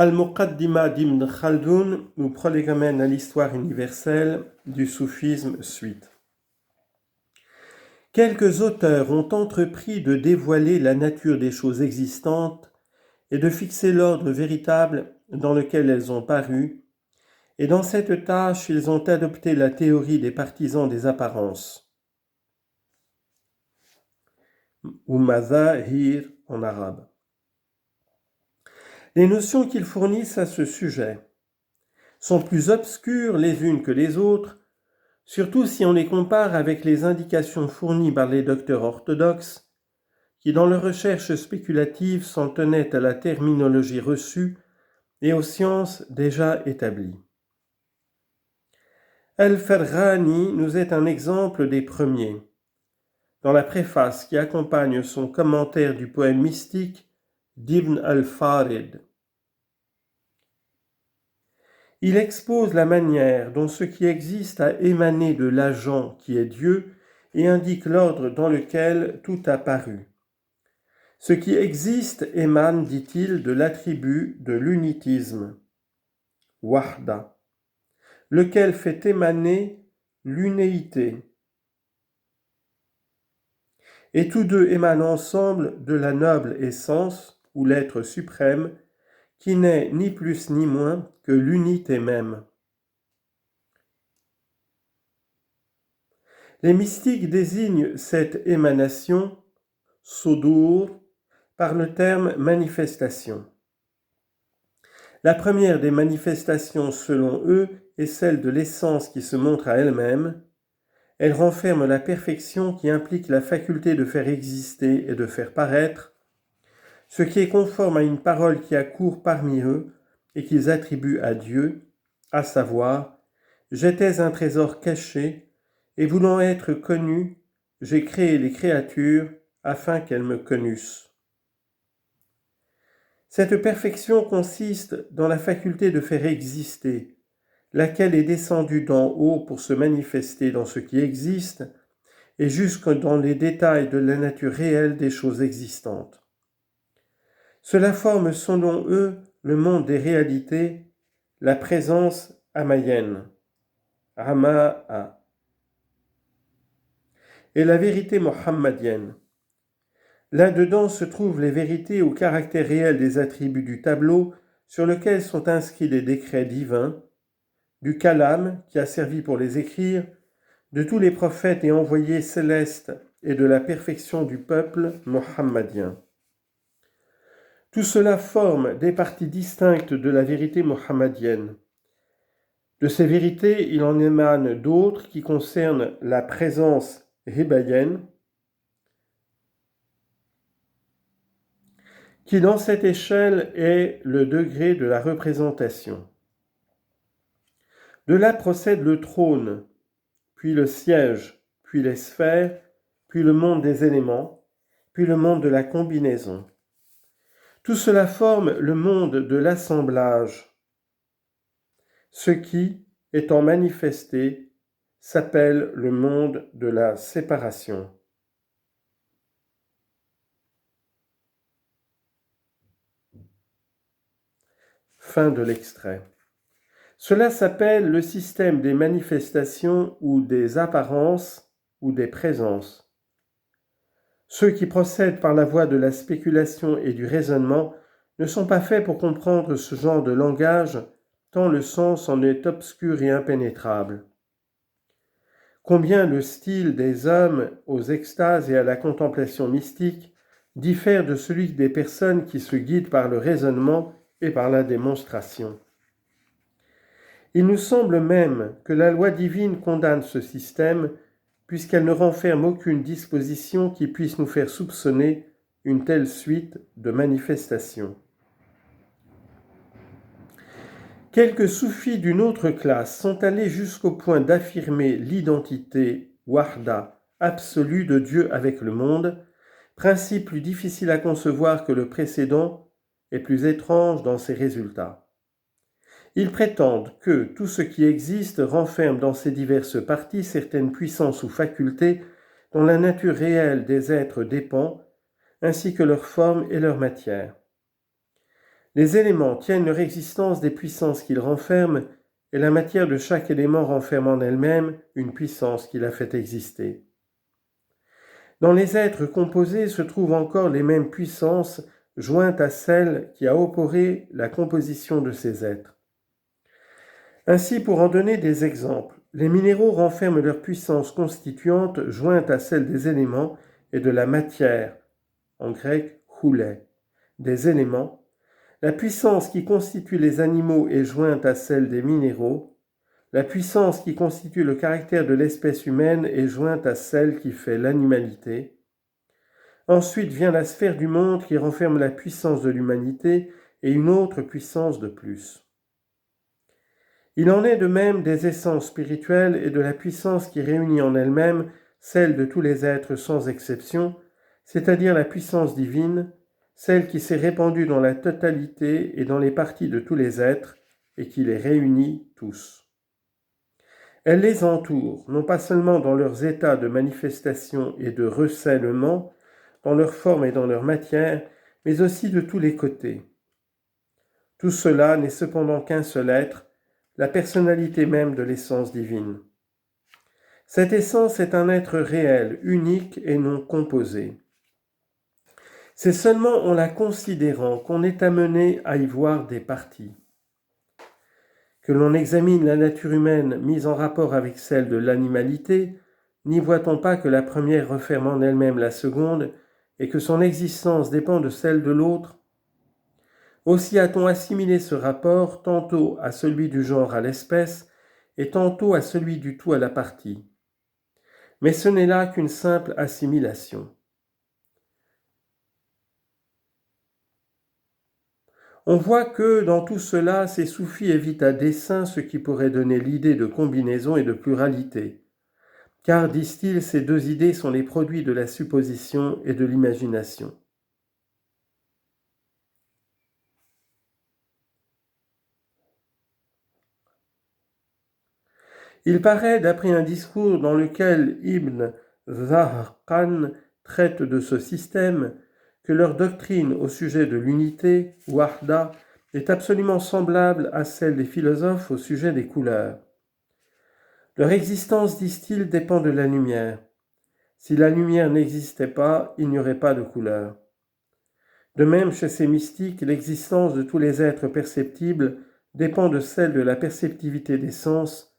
Al-Muqaddima d'Ibn Khaldoun nous prolégomène à l'histoire universelle du soufisme suite. Quelques auteurs ont entrepris de dévoiler la nature des choses existantes et de fixer l'ordre véritable dans lequel elles ont paru, et dans cette tâche ils ont adopté la théorie des partisans des apparences, ou mazahir en arabe. Les notions qu'ils fournissent à ce sujet sont plus obscures les unes que les autres, surtout si on les compare avec les indications fournies par les docteurs orthodoxes, qui dans leurs recherches spéculatives s'en tenaient à la terminologie reçue et aux sciences déjà établies. Al-Farghani nous est un exemple des premiers. Dans la préface qui accompagne son commentaire du poème mystique d'Ibn al-Farid, il expose la manière dont ce qui existe a émané de l'agent qui est Dieu et indique l'ordre dans lequel tout a paru. Ce qui existe émane, dit-il, de l'attribut de l'unitisme, wahda, lequel fait émaner l'unéité. Et tous deux émanent ensemble de la noble essence, ou l'être suprême, qui n'est ni plus ni moins que l'unité même. Les mystiques désignent cette émanation, sudur, par le terme manifestation. La première des manifestations, selon eux, est celle de l'essence qui se montre à elle-même. Elle renferme la perfection qui implique la faculté de faire exister et de faire paraître, ce qui est conforme à une parole qui accourt parmi eux et qu'ils attribuent à Dieu, à savoir « J'étais un trésor caché, et voulant être connu, j'ai créé les créatures afin qu'elles me connussent. » Cette perfection consiste dans la faculté de faire exister, laquelle est descendue d'en haut pour se manifester dans ce qui existe, et jusque dans les détails de la nature réelle des choses existantes. Cela forme, selon eux, le monde des réalités, la présence amayenne, Rama'a, et la vérité mohammadienne. Là-dedans se trouvent les vérités au caractère réel des attributs du tableau sur lequel sont inscrits les décrets divins, du kalam qui a servi pour les écrire, de tous les prophètes et envoyés célestes et de la perfection du peuple mohammadien. Tout cela forme des parties distinctes de la vérité mohammadienne. De ces vérités, il en émane d'autres qui concernent la présence hibayenne, qui dans cette échelle est le degré de la représentation. De là procède le trône, puis le siège, puis les sphères, puis le monde des éléments, puis le monde de la combinaison. Tout cela forme le monde de l'assemblage, ce qui, étant manifesté, s'appelle le monde de la séparation. Fin de l'extrait. Cela s'appelle le système des manifestations ou des apparences ou des présences. Ceux qui procèdent par la voie de la spéculation et du raisonnement ne sont pas faits pour comprendre ce genre de langage, tant le sens en est obscur et impénétrable. Combien le style des hommes aux extases et à la contemplation mystique diffère de celui des personnes qui se guident par le raisonnement et par la démonstration. Il nous semble même que la loi divine condamne ce système, puisqu'elle ne renferme aucune disposition qui puisse nous faire soupçonner une telle suite de manifestations. Quelques soufis d'une autre classe sont allés jusqu'au point d'affirmer l'identité wahda, absolue de Dieu avec le monde, principe plus difficile à concevoir que le précédent et plus étrange dans ses résultats. Ils prétendent que tout ce qui existe renferme dans ses diverses parties certaines puissances ou facultés dont la nature réelle des êtres dépend, ainsi que leur forme et leur matière. Les éléments tiennent leur existence des puissances qu'ils renferment, et la matière de chaque élément renferme en elle-même une puissance qui l'a fait exister. Dans les êtres composés se trouvent encore les mêmes puissances jointes à celle qui a opéré la composition de ces êtres. Ainsi, pour en donner des exemples, les minéraux renferment leur puissance constituante jointe à celle des éléments et de la matière, en grec houlé, des éléments. La puissance qui constitue les animaux est jointe à celle des minéraux. La puissance qui constitue le caractère de l'espèce humaine est jointe à celle qui fait l'animalité. Ensuite vient la sphère du monde qui renferme la puissance de l'humanité et une autre puissance de plus. Il en est de même des essences spirituelles et de la puissance qui réunit en elle-même celle de tous les êtres sans exception, c'est-à-dire la puissance divine, celle qui s'est répandue dans la totalité et dans les parties de tous les êtres et qui les réunit tous. Elle les entoure, non pas seulement dans leurs états de manifestation et de recèlement, dans leur forme et dans leur matière, mais aussi de tous les côtés. Tout cela n'est cependant qu'un seul être, la personnalité même de l'essence divine. Cette essence est un être réel, unique et non composé. C'est seulement en la considérant qu'on est amené à y voir des parties. Que l'on examine la nature humaine mise en rapport avec celle de l'animalité, n'y voit-on pas que la première referme en elle-même la seconde et que son existence dépend de celle de l'autre ? Aussi a-t-on assimilé ce rapport tantôt à celui du genre à l'espèce et tantôt à celui du tout à la partie. Mais ce n'est là qu'une simple assimilation. On voit que dans tout cela, ces soufis évitent à dessein ce qui pourrait donner l'idée de combinaison et de pluralité. Car, disent-ils, ces deux idées sont les produits de la supposition et de l'imagination. Il paraît, d'après un discours dans lequel Ibn Zahrqan traite de ce système, que leur doctrine au sujet de l'unité, Wahda, est absolument semblable à celle des philosophes au sujet des couleurs. Leur existence, disent-ils, dépend de la lumière. Si la lumière n'existait pas, il n'y aurait pas de couleurs. De même, chez ces mystiques, l'existence de tous les êtres perceptibles dépend de celle de la perceptivité des sens,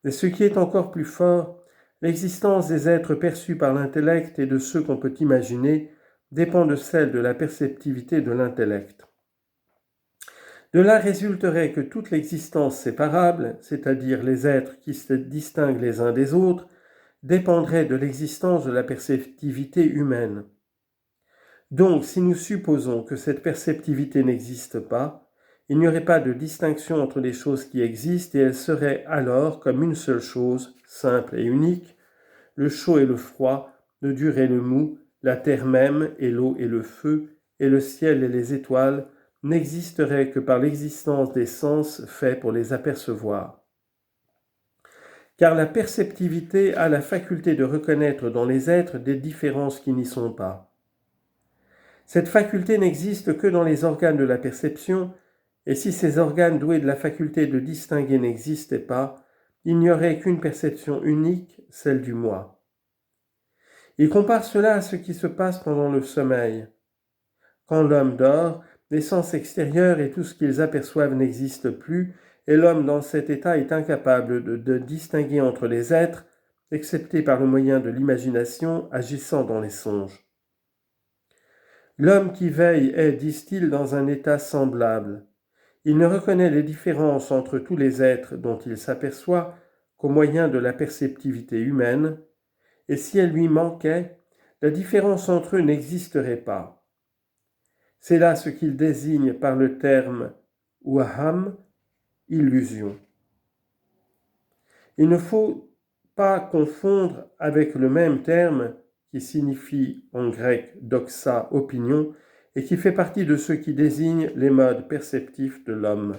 et ce qui est encore plus fort, l'existence des êtres perçus par l'intellect et de ceux qu'on peut imaginer dépend de celle de la perceptivité de l'intellect. De là résulterait que toute l'existence séparable, c'est-à-dire les êtres qui se distinguent les uns des autres, dépendrait de l'existence de la perceptivité humaine. Donc, si nous supposons que cette perceptivité n'existe pas, il n'y aurait pas de distinction entre les choses qui existent et elles seraient alors comme une seule chose, simple et unique, le chaud et le froid, le dur et le mou, la terre même et l'eau et le feu, et le ciel et les étoiles n'existeraient que par l'existence des sens faits pour les apercevoir. Car la perceptivité a la faculté de reconnaître dans les êtres des différences qui n'y sont pas. Cette faculté n'existe que dans les organes de la perception, et si ces organes doués de la faculté de distinguer n'existaient pas, il n'y aurait qu'une perception unique, celle du moi. Il compare cela à ce qui se passe pendant le sommeil. Quand l'homme dort, les sens extérieurs et tout ce qu'ils aperçoivent n'existent plus, et l'homme dans cet état est incapable de distinguer entre les êtres, excepté par le moyen de l'imagination agissant dans les songes. L'homme qui veille est, disent-ils, dans un état semblable. Il ne reconnaît les différences entre tous les êtres dont il s'aperçoit qu'au moyen de la perceptivité humaine, et si elle lui manquait, la différence entre eux n'existerait pas. C'est là ce qu'il désigne par le terme waham, illusion. Il ne faut pas confondre avec le même terme qui signifie en grec doxa, opinion, et qui fait partie de ceux qui désignent les modes perceptifs de l'homme.